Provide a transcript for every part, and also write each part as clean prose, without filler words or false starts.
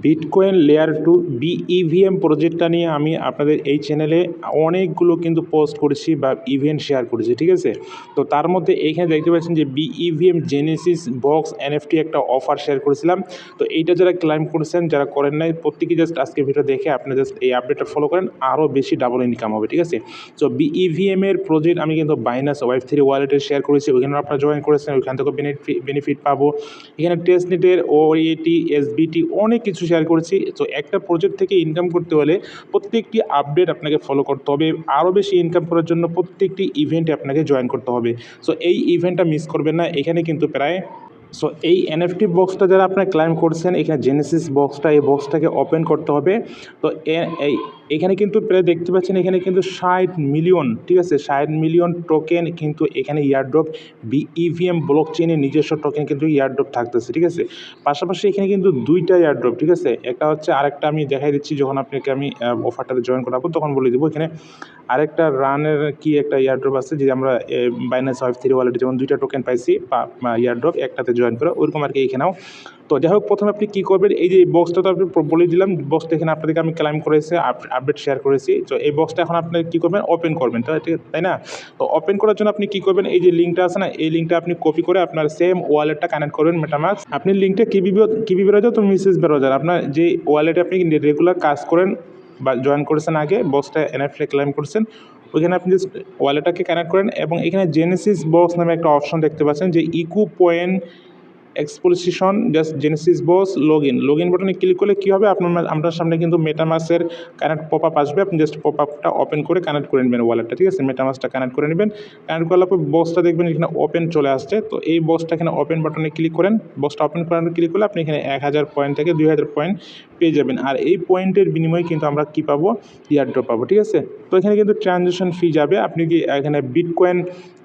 Bitcoin layer 2 বিইভিএম প্রজেক্টটা নিয়ে আমি আপনাদের এই চ্যানেলে অনেকগুলো কিন্তু পোস্ট করেছি বা ইভেন্ট শেয়ার করেছি, ঠিক আছে। তো তার মধ্যে এইখানে দেখতে পাচ্ছেন যে বিইভিএম জেনেসিস বক্স এনএফটি একটা অফার শেয়ার করেছিলাম। তো এইটা যারা ক্লাইম করেছেন, যারা করেন নাই, প্রত্যেকেই জাস্ট আজকে ভিডিও দেখে আপনি জাস্ট এই আপডেটটা ফলো করেন, আরও বেশি ডাবল ইনকাম হবে, ঠিক আছে। তো বিইভিএম এর প্রজেক্ট আমি কিন্তু বাইনান্স ওয়েব3 ওয়ালেটে শেয়ার করেছি, ওইখানে আপনারা জয়েন করেছেন, ওইখান থেকে বেনিফিট পাবো। এখানে টেস্টনেটের ওএটি এসবিটি অনেক কিছু শেয়ার করেছি। তো একটা প্রজেক্ট থেকে ইনকাম করতে হলে প্রত্যেকটি আপডেট আপনাকে ফলো করতে হবে। আরও বেশি ইনকাম করার জন্য প্রত্যেকটি ইভেন্টে আপনাকে জয়েন করতে হবে। সো এই ইভেন্টটা মিস করবেন না। এখানে কিন্তু প্রায় এই এনএফটি বক্সটা যারা আপনারা ক্লাইম করছেন, এখানে জেনেসিস বক্সটা, এই বক্সটাকে ওপেন করতে হবে। তো এখানে কিন্তু প্রায় দেখতে পাচ্ছেন, এখানে কিন্তু 60 মিলিয়ন, ঠিক আছে, 60 মিলিয়ন টোকেন কিন্তু এখানে ইয়ারড্রপ বিইভিএম ব্লক চেইনের নিজস্ব টোকেন কিন্তু ইয়ারড্রপ থাকতেছে, ঠিক আছে। পাশাপাশি এখানে কিন্তু দুইটা ইয়ারড্রপ, ঠিক আছে। একটা হচ্ছে, আরেকটা আমি দেখাই দিচ্ছি যখন আপনাকে আমি অফারটাতে জয়েন করাবো তখন বলে দেবো। এখানে আরেকটা রানের কি একটা ইয়ারড্রপ আছে, যে আমরা বাইনান্স ওয়েব3 ওয়ালেটে যেমন দুইটা টোকেন পাইছি ইয়ারড্রপ একটাতে জয়েন করে, ওইরকম আর কি এখানেও। তো যাই হোক, প্রথমে আপনি কী করবেন, এই যে বক্সটা তো আপনি বলে দিলাম, বক্সটা এখানে আপনাদেরকে আমি ক্লাইম করেছি, আপডেট শেয়ার করেছি। তো এই বক্সটা এখন আপনি কী করবেন, ওপেন করবেন, তাই না। তো ওপেন করার জন্য আপনি কী করবেন, এই যে লিঙ্কটা আছে না, এই লিঙ্কটা আপনি কপি করে আপনার সেম ওয়ালেটটা কানেক্ট করবেন মেটামাস্ক। আপনি লিঙ্কটা কিবি ব্রাউজার তো মিসেস ব্রাউজার, আপনার যে ওয়ালেটে আপনি রেগুলার কাজ করেন বা জয়েন করেছেন, আগে বক্সটা এনএফটি ক্লাইম করছেন, ওইখানে আপনি জাস্ট ওয়ালেটটাকে কানেক্ট করেন এবং এখানে জেনেসিস বক্স নামে একটা অপশন দেখতে পাচ্ছেন, যে eco point exposition just genesis box log in বাটনে ক্লিক করলে কী হবে, আপনার সামনে কিন্তু মেটামাসের কানেক্ট পপ আপ আসবে। আপনি জাস্ট পপ আপটা ওপেন করে কানেক্ট করে নেবেন ওয়ালেটটা, ঠিক আছে। মেটামাসটা কানেক্ট করে নেবেন। কানেক্ট করলে পর বক্সটা দেখবেন এখানে ওপেন চলে আসছে। তো এই বক্সটা এখানে ওপেন বাটনে ক্লিক করেন, বক্সটা ওপেন করার ক্লিক করলে আপনি এখানে 1000 পয়েন্ট থেকে 2000 পয়েন্ট পেয়ে যাবেন। আর এই পয়েন্টের বিনিময়ে কিন্তু আমরা কী পাবো, ইয়ারড্রপ পাবো, ঠিক আছে। তো এখানে কিন্তু ট্রানজ্যাকশন ফি যাবে, আপনি কি এখানে বিটকয়েন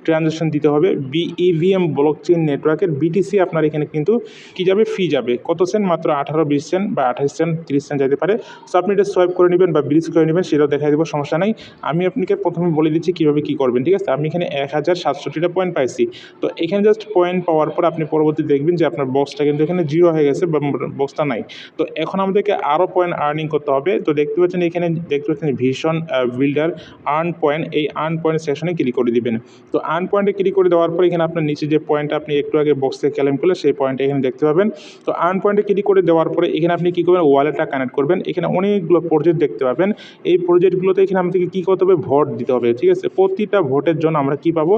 ট্রানজ্যাকশন দিতে হবে। বিইভিএম ব্লক চেইন নেটওয়ার্কের বিটিসি আপনার এখানে কিন্তু কী যাবে, ফি যাবে কত সেন্ট, মাত্র 18-20 সেন্ট বা 28 সেন্ট 30 সেন্ট যেতে পারে। সো আপনি এটা সোয়াইপ করে নেবেন বা ব্রিজ করে নেবেন, সেটাও দেখাই দেবো, সমস্যা নাই। আমি আপনাকে প্রথমে বলে দিচ্ছি কীভাবে কী করবেন, ঠিক আছে। আমি এখানে 1067টা পয়েন্ট পাইছি। তো এখানে জাস্ট পয়েন্ট পাওয়ার পর আপনি পরবর্তী দেখবেন যে আপনার বক্সটা কিন্তু এখানে জিরো হয়ে গেছে বা বক্সটা নাই। তো এখন আমাদেরকে আরও পয়েন্ট আর্নিং করতে হবে। তো দেখতে পাচ্ছেন এখানে ভিশন বিল্ডার আর্ন পয়েন্ট, এই আর্ন পয়েন্ট সেকশনে ক্লিক করে দিবেন। তো আর্ন পয়েন্টে ক্লিক করে দেওয়ার পর এখানে আপনার নিচে যে পয়েন্টটা আপনি একটু আগে বক্স থেকে ক্লেম করলে সেই পয়েন্টটা এখানে দেখতে পাবেন। তো আর্ন পয়েন্টে ক্লিক করে দেওয়ার পরে এখানে আপনি কী করবেন, ওয়ালেটটা কানেক্ট করবেন। এখানে অনেকগুলো প্রজেক্ট দেখতে পাবেন। এই প্রজেক্টগুলোতে এখানে আমাদেরকে কী করতে হবে, ভোট দিতে হবে, ঠিক আছে। প্রতিটা ভোটের জন্য আমরা কী পাবো,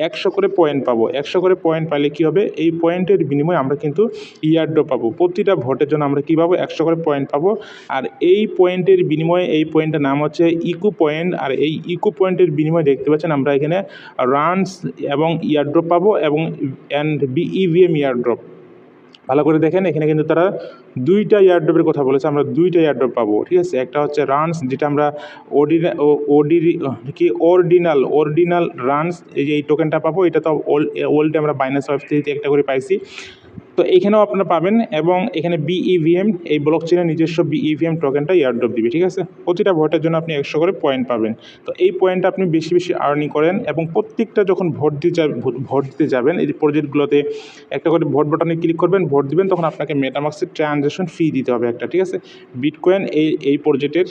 100 করে পয়েন্ট পাবো। 100 করে পয়েন্ট পাইলে কী হবে, এই পয়েন্টের বিনিময়ে আমরা কিন্তু ইয়ারড্রপ পাবো। প্রতিটা ভোটের জন্য আমরা কী পাবো, 100 করে পয়েন্ট পাবো। আর এই পয়েন্টের বিনিময়ে, এই পয়েন্টের নাম হচ্ছে ইকো পয়েন্ট। আর এই ইকো পয়েন্টের বিনিময়ে দেখতে পাচ্ছেন আমরা এখানে রানস এবং ইয়ারড্রপ পাবো এবং বিইভিএম ইয়ারড্রপ। ভালো করে দেখেন, এখানে কিন্তু তারা দুইটা ইয়ারড্রপের কথা বলেছে, আমরা দুইটা ইয়ারড্রপ পাবো, ঠিক আছে। একটা হচ্ছে রানস, যেটা আমরা অর্ডিনাল রানস, এই যে এই টোকেনটা পাবো, এটা তো ওল্ডে আমরা বাইনান্স ওয়েব3 একটা করে পাইছি। তো এখানেও আপনারা পাবেন এবং এখানে বিইভিএম, এই ব্লক চেইনের নিজস্ব বিইভিএম টোকেনটা ইয়ারড্রপ দিবে, ঠিক আছে। প্রতিটা ভোটের জন্য আপনি 100 করে পয়েন্ট পাবেন। তো এই পয়েন্টটা আপনি বেশি বেশি আর্নিং করেন এবং প্রত্যেকটা যখন ভোট দিতে যাবেন, এই প্রজেক্টগুলোতে একটা করে ভোট বাটনে ক্লিক করবেন, ভোট দিবেন, তখন আপনাকে মেটামাস্কের ট্রানজ্যাকশন ফি দিতে হবে একটা, ঠিক আছে। বিটকয়েন এই প্রজেক্টের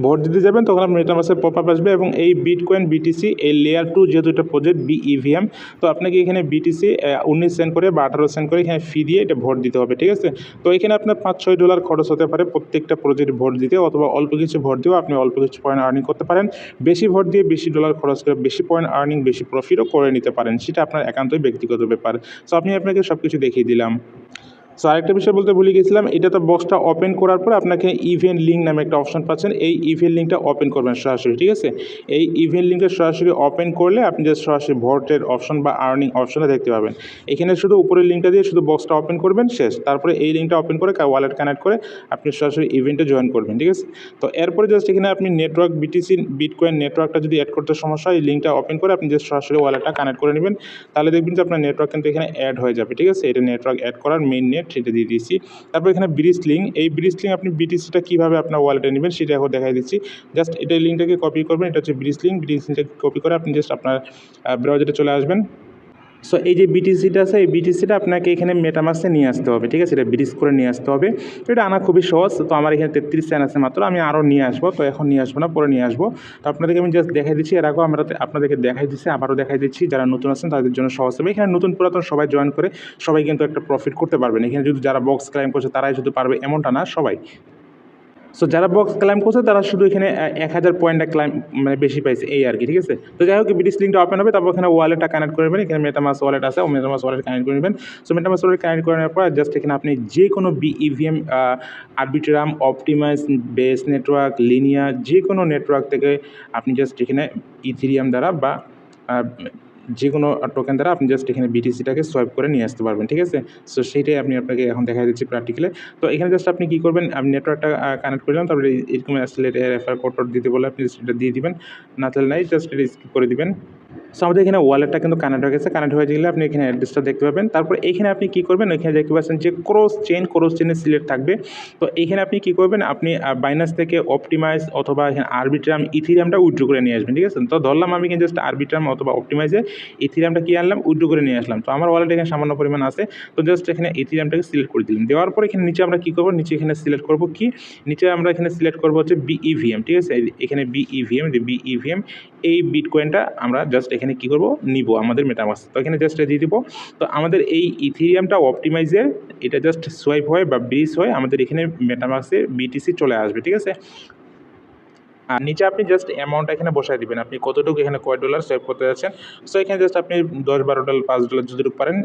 ভোট দিতে যাবেন তখন আপনার মেটামাস্কের পপ আপ আসবে এবং এই বিটকয়েন বিটিসি এই লেয়ার 2 যেহেতু এটা প্রজেক্ট বিইভিএম, তো আপনাকে এখানে বিটিসি 19 সেন্ট করে বা 18 সেন্ট করে এখানে ফি দিয়ে এটা ভোট দিতে হবে, ঠিক আছে। তো এখানে আপনার $5-6 খরচ হতে পারে প্রত্যেকটা প্রজেক্ট ভোট দিতে, অথবা অল্প কিছু ভোট দিয়েও আপনি অল্প কিছু পয়েন্ট আর্নিং করতে পারেন। বেশি ভোট দিয়ে বেশি ডলার খরচ করে বেশি পয়েন্ট আর্নিং, বেশি প্রফিটও করে নিতে পারেন, সেটা আপনার একান্তই ব্যক্তিগত ব্যাপার। সো আপনাকে সব কিছু দেখিয়ে দিলাম। সো আরেকটা বিষয় বলতে ভুলে গেছিলাম, এটা তো বক্সটা ওপেন করার পর আপনাকে ইভেন্ট লিঙ্ক নামে একটা অপশন পাচ্ছেন, এই ইভেন্ট লিঙ্কটা ওপেন করবেন সরাসরি, ঠিক আছে। এই ইভেন্ট লিঙ্কটা সরাসরি ওপেন করলে আপনি জাস্ট সরাসরি ভোটের অপশন বা আর্নিং অপশনটা দেখতে পাবেন। এখানে শুধু উপরের লিঙ্কটা দিয়ে শুধু বক্সটা ওপেন করবেন, শেষ। তারপরে এই লিঙ্কটা ওপেন করে ওয়ালেট কানেক্ট করে আপনি সরাসরি ইভেন্টে জয়েন করবেন, ঠিক আছে। তো এরপরে জাস্ট এখানে আপনি নেটওয়ার্ক বিটকয়েন নেটওয়ার্কটা যদি অ্যাড করতে সমস্যা হয়, এই লিঙ্কটা ওপেন করে আপনি জাস্ট সরাসরি ওয়ালেটটা কানেক্ট করে নেবেন, তাহলে দেখবেন যে আপনার নেটওয়ার্ক কিন্তু এখানে অ্যাড হয়ে যাবে, ঠিক আছে। এটা নেটওয়ার্ক অ্যাড করার মেইন নেট, সেটা দিয়ে দিয়েছি। তারপর এখানে ব্রিজ লিঙ্ক, এই ব্রিজ লিঙ্ক আপনি বিটিসিটা কীভাবে আপনার ওয়ালেটে নেবেন সেটা এখন দেখাই দিচ্ছি। জাস্ট এটা লিঙ্কটাকে কপি করবেন, এটা হচ্ছে ব্রিজ লিঙ্কটাকে কপি করে আপনি জাস্ট আপনার ব্রাউজারে চলে আসবেন। সো এই যে বিটিসিটা আছে, এই বিটিসিটা আপনাকে এখানে মেটামাক্সে নিয়ে আসতে হবে, ঠিক আছে? এটা ব্রিজ করে নিয়ে আসতে হবে। তো এটা আনা খুবই সহজ। তো আমার এখানে 33 সেন্ট আছে মাত্র, আমি আরও নিয়ে আসবো। তো এখন নিয়ে আসবো না, পরে নিয়ে আসবো। তো আপনাদেরকে আমি জাস্ট দেখাই দিচ্ছি, এর আগেও আমরা আপনাদেরকে দেখাই দিচ্ছি, আবারও দেখাই দিচ্ছি। যারা নতুন আছেন তাদের জন্য সহজ হবে। এখানে নতুন পুরাতন সবাই জয়েন করে সবাই কিন্তু একটা প্রফিট করতে পারবেন। এখানে যদি যারা বক্স ক্লাইম করছে তারাই শুধু পারবে এমনটা না, সবাই। সো যারা বক্স ক্লাইম করছে তারা শুধু এখানে 1000 পয়েন্টটা ক্লাইম মানে বেশি পাইছে এই আর কি, ঠিক আছে? তো যাই হোক, বিটিস লিঙ্কটা ওপেন হবে, তারপর এখানে ওয়ালেটটা কানেক্ট করে নেবেন। এখানে মেটামাস্ক ওয়ালেট আছে, ও মেটামাস্ক ওয়ালেট কানেক্ট করে নেবেন। সো মেটামাস্ক ওয়ালেট কানেক্ট করে নেওয়ার পর জাস্ট এখানে আপনি যে কোনো বিইভিএম, আরবিট্রাম, অপটিমাইজ, বেস নেটওয়ার্ক, লিনিয়ার, যে কোনো নেটওয়ার্ক থেকে আপনি জাস্ট এখানে ইথেরিয়াম দ্বারা বা যে কোনো টোকেন দ্বারা আপনি জাস্ট এখানে বিটিসিটাকে সোয়াইপ করে নিয়ে আসতে পারবেন, ঠিক আছে? সো সেইটাই আমি আপনাকে এখন দেখা দিচ্ছি প্র্যাকটিক্যালি। তো এখানে জাস্ট আপনি কী করবেন, আপনি নেটওয়ার্কটা কানেক্ট করলাম, তারপরে এরকম আসলে রেফার কোড দিতে বলে আপনি সেটা দিয়ে দিবেন, না তাহলে নাই, জাস্ট এটা স্কিপ করে দিবেন। সো আমাদের এখানে ওয়ালেটটা কিন্তু কানেক্ট হয়ে গেছে। কানেক্ট হয়ে গেলে আপনি এখানে অ্যাড্রেসটা দেখতে পাবেন। তারপর এখানে আপনি কী করবেন, এখানে দেখতে পাচ্ছেন যে ক্রস চেনে সিলেক্ট থাকবে। তো এইখানে আপনি কী করবেন, আপনি বাইন্যান্স থেকে অপটিমাইজ অথবা এখানে আরবিট্রাম, ইথেরিয়ামটা উইথড্র করে নিয়ে আসবেন, ঠিক আছে? তো ধরলাম আমি কিন্তু জাস্ট আরবিট্রাম অথবা অপটিমাইজে ইথেরিয়ামটা কি আনলাম, উইথড্র করে নিয়ে আসলাম। তো আমার ওয়ালেটে এখানে সামান্য পরিমাণ আছে। তো জাস্ট এখানে ইথেরিয়ামটাকে সিলেক্ট করে দিলাম। দেওয়ার পর এখানে নিচে আমরা কী করবো, নিচে এখানে সিলেক্ট করবো কি, নিচে আমরা এখানে সিলেক্ট করবো হচ্ছে বিইভিএম, ঠিক আছে? এখানে বিইভিএম এই বিটকয়েনটা আমরা জাস্ট এখানে কী করবো, নিব আমাদের মেটামাস্ক। তো এখানে জাস্ট দিয়ে দিব। তো আমাদের এই ইথেরিয়ামটা অপটিমাইজের এটা জাস্ট সোয়াইপ হয় বা ব্রিজ হয় আমাদের এখানে মেটামাস্কে বিটিসি চলে আসবে, ঠিক আছে? আর নিচে আপনি জাস্ট অ্যামাউন্টটা এখানে বসায় দিবেন, আপনি কতটুকু এখানে কয় ডলার সেভ করতে যাচ্ছেন। সো এখানে জাস্ট আপনি 10-12 ডলার, $5 যতটুকু পারেন,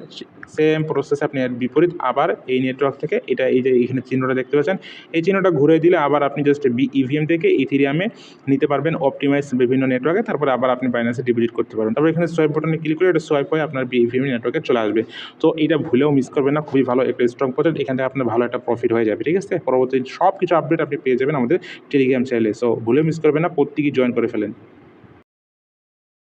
সেম প্রসেসে আপনি এর বিপরীত আবার এই নেটওয়ার্ক থেকে এটা, এই যে এখানে চিহ্নটা দেখতে পাচ্ছেন, এই চিহ্নটা ঘুরে দিলে আবার আপনি জাস্ট বিইভিএম থেকে ইথেরিয়ামে নিতে পারবেন, অপটিমাইজ বিভিন্ন নেটওয়ার্কে, তারপরে আবার আপনি বাইন্যান্সে ডিপোজিট করতে পারবেন। তারপর এখানে সোয়াইপ বাটনে ক্লিক করে এটা সোয়াইপ হয়ে আপনার বিইভিএম নেটওয়ার্কে চলে আসবে। তো এটা ভুলেও মিস করবেন না, খুবই ভালো একটা স্ট্রং প্রজেক্ট, এখান থেকে আপনার ভালো একটা প্রফিট হয়ে যাবে, ঠিক আছে? পরবর্তী সব কিছু আপডেট আপনি পেয়ে যাবেন আমাদের টেলিগ্রাম চ্যানেলে। সো ভুলেও মিস করবেন না, প্রত্যেকেই জয়েন করে ফেলেন।